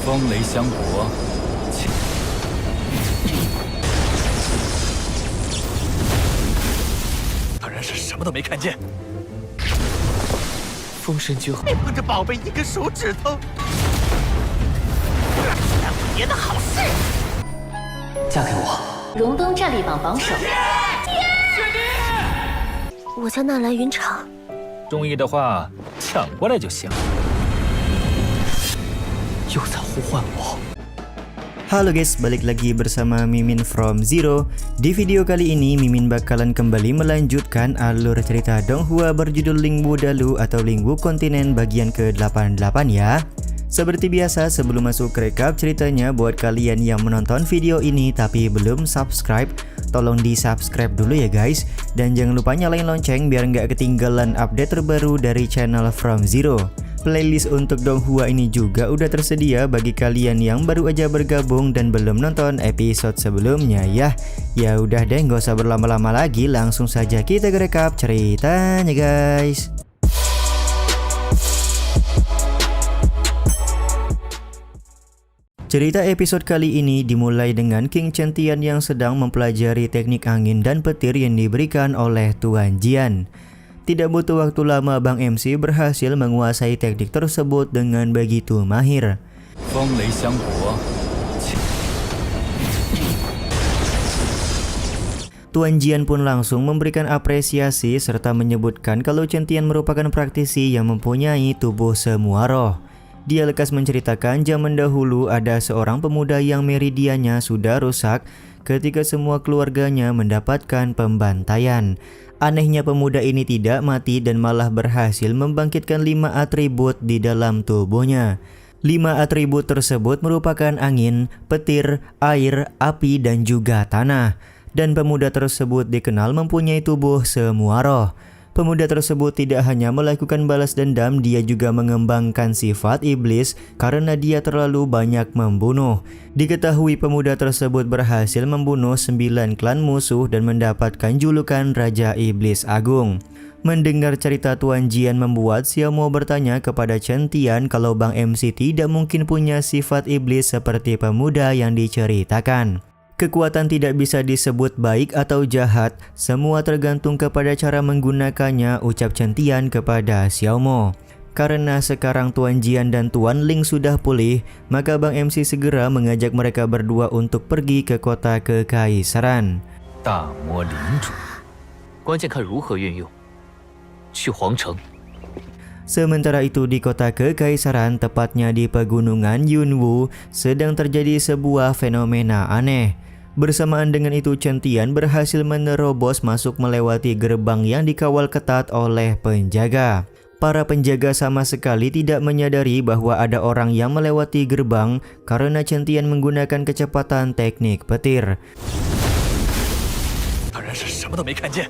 风雷相搏，当然是什么都没看见。风神君，你帮着宝贝一根手指头，耽误爷的好事。嫁给我。荣登战力榜榜首。我叫纳兰云长。中意的话，抢过来就行。又在呼唤我。 Halo guys, balik lagi bersama Mimin from Zero. Di video kali ini Mimin bakalan kembali melanjutkan alur cerita Donghua berjudul Lingwu Dalu atau Lingwu Kontinen bagian ke-88 ya. Seperti biasa sebelum masuk ke recap ceritanya, buat kalian yang menonton video ini tapi belum subscribe, tolong di subscribe dulu ya guys. Dan jangan lupa nyalain lonceng biar nggak ketinggalan update terbaru dari channel From Zero. Playlist untuk Donghua ini juga udah tersedia bagi kalian yang baru aja bergabung dan belum nonton episode sebelumnya ya. Ya udah deh, nggak usah berlama-lama lagi, langsung saja kita ke recap ceritanya guys. Cerita episode kali ini dimulai dengan King Chen-Tian yang sedang mempelajari teknik angin dan petir yang diberikan oleh Tuan Jian. Tidak butuh waktu lama, Bang MC berhasil menguasai teknik tersebut dengan begitu mahir. Tuan Jian pun langsung memberikan apresiasi serta menyebutkan kalau Chen-Tian merupakan praktisi yang mempunyai tubuh semua roh. Dia lekas menceritakan zaman dahulu ada seorang pemuda yang meridiannya sudah rusak ketika semua keluarganya mendapatkan pembantaian. Anehnya pemuda ini tidak mati dan malah berhasil membangkitkan 5 atribut di dalam tubuhnya. 5 atribut tersebut merupakan angin, petir, air, api, dan juga tanah. Dan pemuda tersebut dikenal mempunyai tubuh semua roh. Pemuda tersebut tidak hanya melakukan balas dendam, dia juga mengembangkan sifat iblis karena dia terlalu banyak membunuh. Diketahui pemuda tersebut berhasil membunuh 9 klan musuh dan mendapatkan julukan Raja Iblis Agung. Mendengar cerita Tuan Jian membuat Xiao Mo bertanya kepada Chen-Tian kalau Bang MC tidak mungkin punya sifat iblis seperti pemuda yang diceritakan. Kekuatan tidak bisa disebut baik atau jahat, semua tergantung kepada cara menggunakannya, ucap Chen-Tian kepada Xiao Mo. Karena sekarang Tuan Jian dan Tuan Ling sudah pulih, maka Bang MC segera mengajak mereka berdua untuk pergi ke kota kekaisaran. 大魔领主，关键看如何运用。去皇城。 Sementara itu di kota kekaisaran, tepatnya di pegunungan Yunwu, sedang terjadi sebuah fenomena aneh. Bersamaan dengan itu Chen-Tian berhasil menerobos masuk melewati gerbang yang dikawal ketat oleh penjaga. Para penjaga sama sekali tidak menyadari bahwa ada orang yang melewati gerbang karena Chen-Tian menggunakan kecepatan teknik petir. 当然是什么都没看见。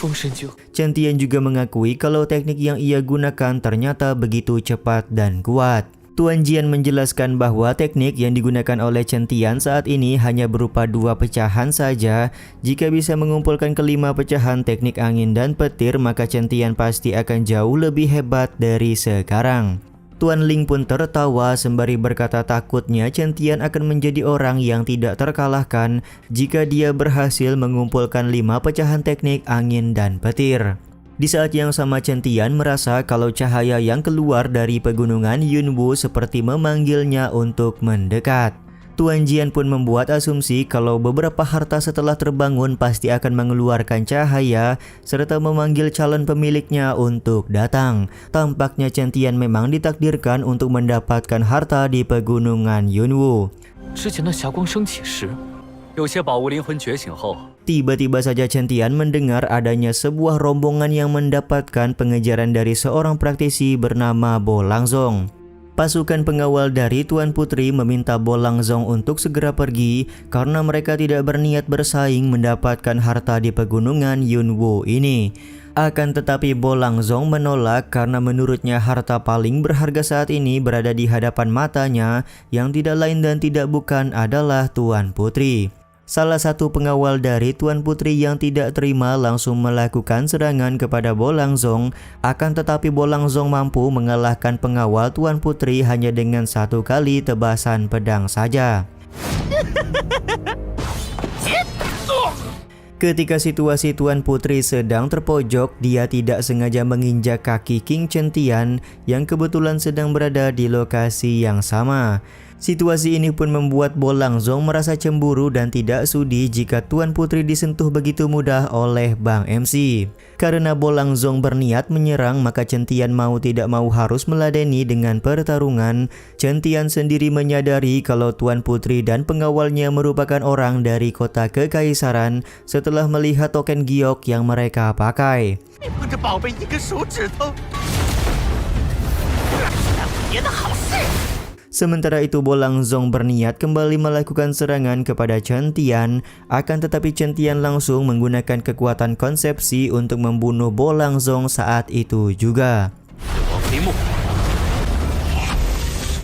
风神君， Chen-Tian juga mengakui kalau teknik yang ia gunakan ternyata begitu cepat dan kuat. Tuan Jian menjelaskan bahwa teknik yang digunakan oleh Chen-Tian saat ini hanya berupa 2 pecahan saja. Jika bisa mengumpulkan ke-5 pecahan teknik angin dan petir, maka Chen-Tian pasti akan jauh lebih hebat dari sekarang. Tuan Ling pun tertawa sembari berkata takutnya Chen-Tian akan menjadi orang yang tidak terkalahkan jika dia berhasil mengumpulkan 5 pecahan teknik angin dan petir. Di saat yang sama Chen-Tian merasa kalau cahaya yang keluar dari pegunungan Yunwu seperti memanggilnya untuk mendekat. Tuan Jian pun membuat asumsi kalau beberapa harta setelah terbangun pasti akan mengeluarkan cahaya serta memanggil calon pemiliknya untuk datang. Tampaknya Chen-Tian memang ditakdirkan untuk mendapatkan harta di pegunungan Yunwu. 之前的霞光升起时，有些宝物灵魂觉醒后， Tiba-tiba saja Chen-Tian mendengar adanya sebuah rombongan yang mendapatkan pengejaran dari seorang praktisi bernama Bo Langzong. Pasukan pengawal dari Tuan Putri meminta Bo Langzong untuk segera pergi karena mereka tidak berniat bersaing mendapatkan harta di pegunungan Yunwu ini. Akan tetapi Bo Langzong menolak karena menurutnya harta paling berharga saat ini berada di hadapan matanya yang tidak lain dan tidak bukan adalah Tuan Putri. Salah satu pengawal dari Tuan Putri yang tidak terima langsung melakukan serangan kepada Bolang Zong. Akan tetapi Bolang Zong mampu mengalahkan pengawal Tuan Putri hanya dengan satu kali tebasan pedang saja. Ketika situasi Tuan Putri sedang terpojok, dia tidak sengaja menginjak kaki King Chen Tian yang kebetulan sedang berada di lokasi yang sama. Situasi ini pun membuat Bolang Zong merasa cemburu dan tidak sudi jika Tuan Putri disentuh begitu mudah oleh Bang MC. Karena Bolang Zong berniat menyerang, maka Chen Tian mau tidak mau harus meladeni dengan pertarungan. Chen Tian sendiri menyadari kalau Tuan Putri dan pengawalnya merupakan orang dari kota kekaisaran setelah melihat token giok yang mereka pakai. 你碰着宝贝一个手指头，让我爷的好事。 Sementara itu Bolang Zong berniat kembali melakukan serangan kepada Chen Tian, akan tetapi Chen Tian langsung menggunakan kekuatan konsepsi untuk membunuh Bolang Zong saat itu juga.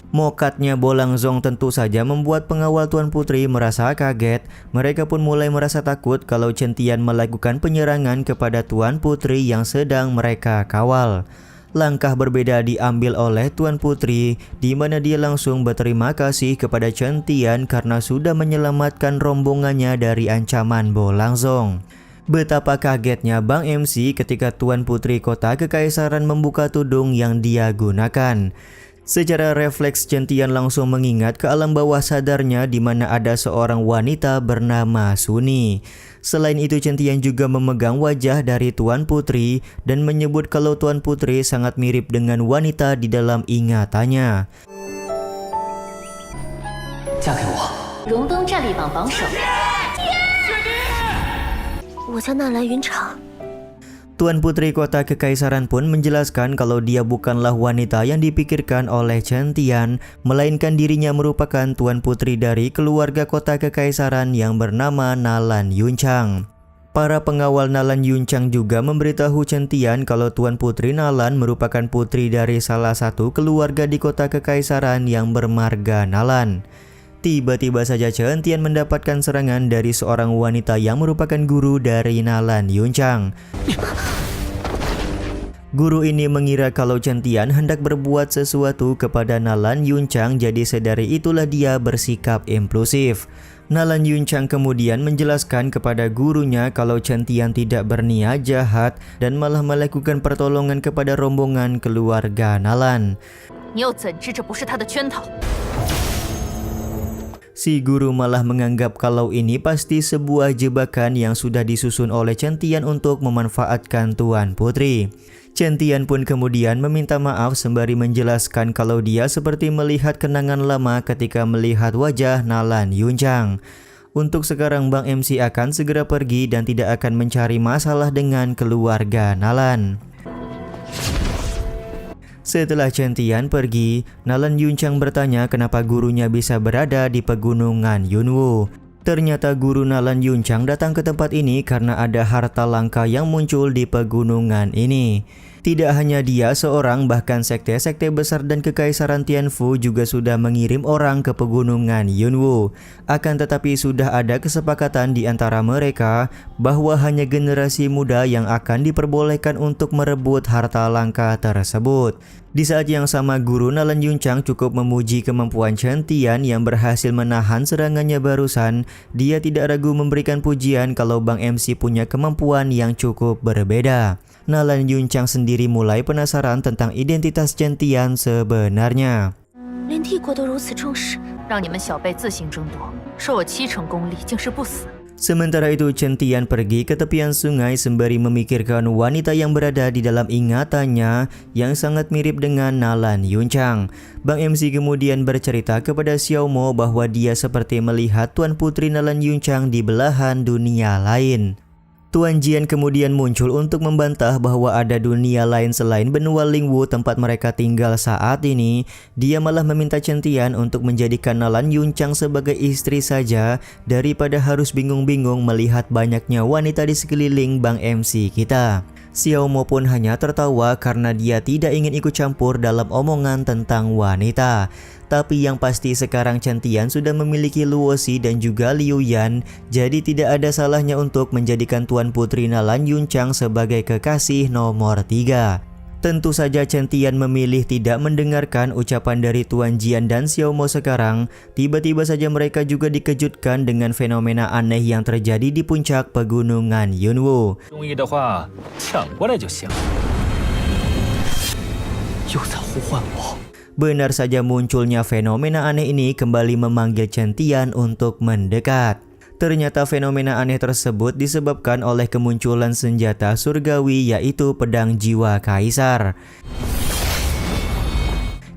Mokatnya Bolang Zong tentu saja membuat pengawal Tuan Putri merasa kaget. Mereka pun mulai merasa takut kalau Chen Tian melakukan penyerangan kepada Tuan Putri yang sedang mereka kawal. Langkah berbeda diambil oleh Tuan Putri, di mana dia langsung berterima kasih kepada Chen Tian karena sudah menyelamatkan rombongannya dari ancaman Bolang Zong. Betapa kagetnya Bang MC ketika Tuan Putri kota kekaisaran membuka tudung yang dia gunakan. Secara refleks Chen Tian langsung mengingat ke alam bawah sadarnya di mana ada seorang wanita bernama Suni. Selain itu Chen Tian juga memegang wajah dari Tuan Putri dan menyebut kalau Tuan Putri sangat mirip dengan wanita di dalam ingatannya. 嫁给我。荣登战力榜榜首。我叫纳兰云长。 Tuan Putri kota kekaisaran pun menjelaskan kalau dia bukanlah wanita yang dipikirkan oleh Chen Tian, melainkan dirinya merupakan Tuan Putri dari keluarga kota kekaisaran yang bernama Nalan Yunchang. Para pengawal Nalan Yunchang juga memberitahu Chen Tian kalau Tuan Putri Nalan merupakan putri dari salah satu keluarga di kota kekaisaran yang bermarga Nalan. Tiba-tiba saja Chen Tian mendapatkan serangan dari seorang wanita yang merupakan guru dari Nalan Yunchang. Guru ini mengira kalau Chen Tian hendak berbuat sesuatu kepada Nalan Yunchang, jadi sedari itulah dia bersikap impulsif. Nalan Yunchang kemudian menjelaskan kepada gurunya kalau Chen Tian tidak berniat jahat dan malah melakukan pertolongan kepada rombongan keluarga Nalan. 你又怎知这不是他的圈套？ Si guru malah menganggap kalau ini pasti sebuah jebakan yang sudah disusun oleh Chen Tian untuk memanfaatkan Tuan Putri. Chen Tian pun kemudian meminta maaf sembari menjelaskan kalau dia seperti melihat kenangan lama ketika melihat wajah Nalan Yunchang. Untuk sekarang Bang MC akan segera pergi dan tidak akan mencari masalah dengan keluarga Nalan. Setelah Chen Tian pergi, Nalan Yunchang bertanya kenapa gurunya bisa berada di pegunungan Yunwu. Ternyata guru Nalan Yunchang datang ke tempat ini karena ada harta langka yang muncul di pegunungan ini. Tidak hanya dia seorang, bahkan sekte-sekte besar dan kekaisaran Tianfu juga sudah mengirim orang ke pegunungan Yunwu. Akan tetapi sudah ada kesepakatan di antara mereka bahwa hanya generasi muda yang akan diperbolehkan untuk merebut harta langka tersebut. Di saat yang sama, guru Nalan Yunchang cukup memuji kemampuan Chen Tian yang berhasil menahan serangannya barusan. Dia tidak ragu memberikan pujian kalau Bang MC punya kemampuan yang cukup berbeda. Nalan Yunchang sendiri mulai penasaran tentang identitas Chen Tian sebenarnya. 连帝国都如此重视，让你们小辈自行争夺，说我7成功力竟是不死。 Sementara itu Chen Tian pergi ke tepian sungai sembari memikirkan wanita yang berada di dalam ingatannya yang sangat mirip dengan Nalan Yunchang. Bang MC kemudian bercerita kepada Xiao Mo bahwa dia seperti melihat Tuan Putri Nalan Yunchang di belahan dunia lain. Tuan Jian kemudian muncul untuk membantah bahwa ada dunia lain selain benua Lingwu tempat mereka tinggal saat ini. Dia malah meminta Chen Tian untuk menjadikan Nalan Yunchang sebagai istri saja daripada harus bingung-bingung melihat banyaknya wanita di sekeliling Bang MC kita. Xiaomo pun hanya tertawa karena dia tidak ingin ikut campur dalam omongan tentang wanita. Tapi yang pasti sekarang Chen Tian sudah memiliki Luo Xi dan juga Liu Yan, jadi tidak ada salahnya untuk menjadikan Tuan Putri Nalan Yuncang sebagai kekasih nomor 3. Tentu saja Chen Tian memilih tidak mendengarkan ucapan dari Tuan Jian dan Xiaomo sekarang. Tiba-tiba saja mereka juga dikejutkan dengan fenomena aneh yang terjadi di puncak pegunungan Yunwu. 中意的话，抢过来就行。又在呼唤我。 Benar saja munculnya fenomena aneh ini kembali memanggil Chen Tian untuk mendekat. Ternyata fenomena aneh tersebut disebabkan oleh kemunculan senjata surgawi yaitu pedang jiwa kaisar.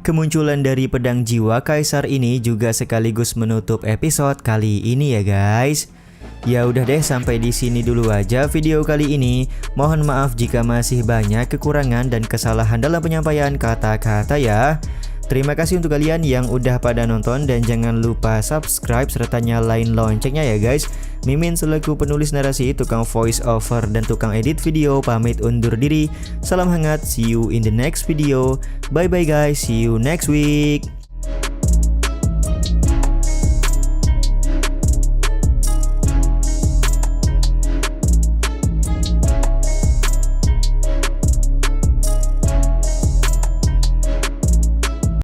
Kemunculan dari pedang jiwa kaisar ini juga sekaligus menutup episode kali ini ya guys. Ya udah deh, sampai di sini dulu aja video kali ini. Mohon maaf jika masih banyak kekurangan dan kesalahan dalam penyampaian kata-kata ya. Terima kasih untuk kalian yang udah pada nonton dan jangan lupa subscribe serta nyalain loncengnya ya guys. Mimin selaku penulis narasi, tukang voice over dan tukang edit video pamit undur diri. Salam hangat, see you in the next video. Bye bye guys, see you next week.